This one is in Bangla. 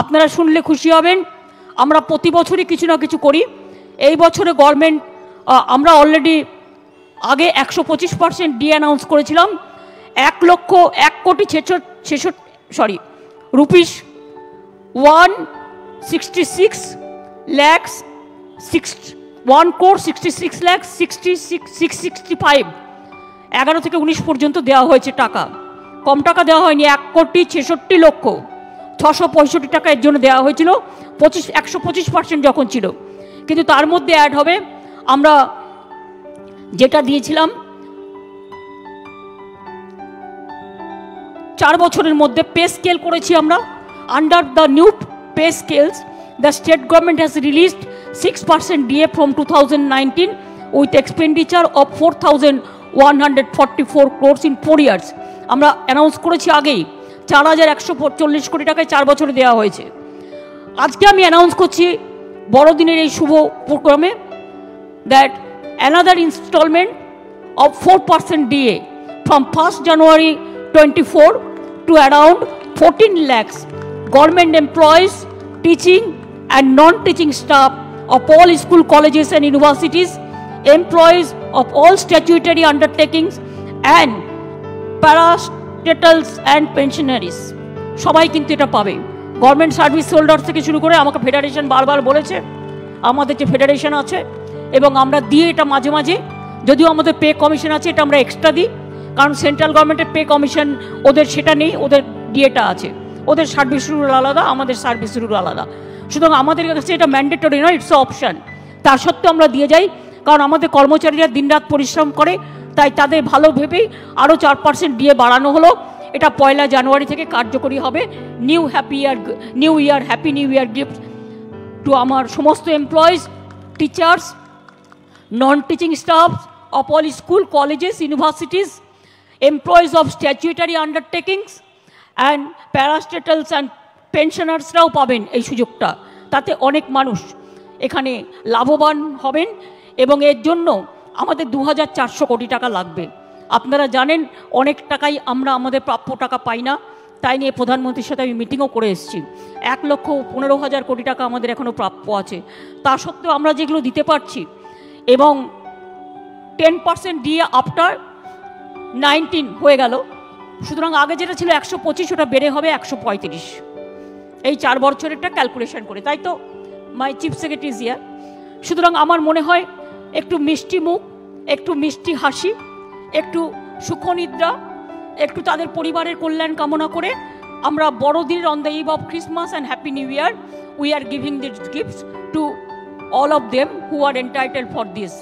আপনারা শুনলে খুশি হবেন, আমরা প্রতি বছরই কিছু না কিছু করি। এই বছরে গভর্নমেন্ট আমরা অলরেডি আগে 125% ডি অ্যানাউন্স করেছিলাম। 1,66,66,66,665 11 থেকে 19 পর্যন্ত দেওয়া হয়েছে টাকা। কম টাকা দেওয়া হয়নি, 1,66,665 টাকা এর জন্য দেওয়া হয়েছিল 125% যখন ছিল। কিন্তু তার মধ্যে অ্যাড হবে আমরা যেটা দিয়েছিলাম 4 বছরের মধ্যে পে স্কেল করেছি আমরা। Under the new pay scales the state government has released 6% DA from 2019 with expenditure of 4,144 crores in 4 years। আমরা অ্যানাউন্স করেছি আগেই 4,140 কোটি টাকায় 4 বছরে দেওয়া হয়েছে। আজকে আমি অ্যানাউন্স করছি বড়দিনের এই শুভ প্রোগ্রামে that another installment of 4% DA from 1st January 24 to around 14 lakhs government employees, teaching and non-teaching staff of all school, colleges and universities, employees of all statutory undertakings and parastatals and pensionaries সবাই কিন্তু এটা পাবে। গভর্নমেন্ট সার্ভিস হোল্ডার থেকে শুরু করে আমাকে ফেডারেশন বারবার বলেছে, আমাদের যে ফেডারেশন আছে এবং আমরা দিয়ে এটা মাঝে মাঝে, যদিও আমাদের পে কমিশন আছে এটা আমরা এক্সট্রা দিই, কারণ সেন্ট্রাল গভর্নমেন্টের পে কমিশন ওদের সেটা নেই, ওদের ডিএটা আছে, ওদের সার্ভিস রুল আলাদা, আমাদের সার্ভিস রুল আলাদা। সুতরাং আমাদের কাছে এটা ম্যান্ডেটরি নয়, ইটস অপশান। তার সত্ত্বেও আমরা দিয়ে যাই, কারণ আমাদের কর্মচারীরা দিনরাত পরিশ্রম করে, তাই তাদের ভালো ভেবেই আরও 4% দিয়ে বাড়ানো হলো। এটা 1 জানুয়ারি থেকে কার্যকরী হবে। Happy new year gift to আমার সমস্ত employees, teachers, non-teaching staff of all school, colleges, universities, employees of statutory undertakings and parastatals and pensioners-রাও পাবেন এই সুযোগটা। তাতে অনেক মানুষ এখানে লাভবান হবেন এবং এর জন্য আমাদের 2,400 কোটি টাকা লাগবে। আপনারা জানেন অনেক টাকাই আমরা আমাদের প্রাপ্য টাকা পাই না, তাই নিয়ে প্রধানমন্ত্রীর সাথে আমি মিটিংও করে এসেছি। 1,15,000 কোটি টাকা আমাদের এখনও প্রাপ্য আছে। তা সত্ত্বেও আমরা যেগুলো দিতে পারছি এবং 10% দিয়ে আফটার 19 হয়ে গেল। সুতরাং আগে যেটা ছিল 125, ওটা বেড়ে হবে 135 এই 4 বছরেরটা ক্যালকুলেশন করে, তাই তো মাই চিফ সেক্রেটারি ইজ হিয়ার। সুতরাং আমার মনে হয় একটু মিষ্টি মুখ, একটু মিষ্টি হাসি, একটু সুখনিদ্রা, একটু তাদের পরিবারের কল্যাণ কামনা করে আমরা বড়দিনের on the eve of Christmas and happy new year we are giving this gifts to all of them who are entitled for this.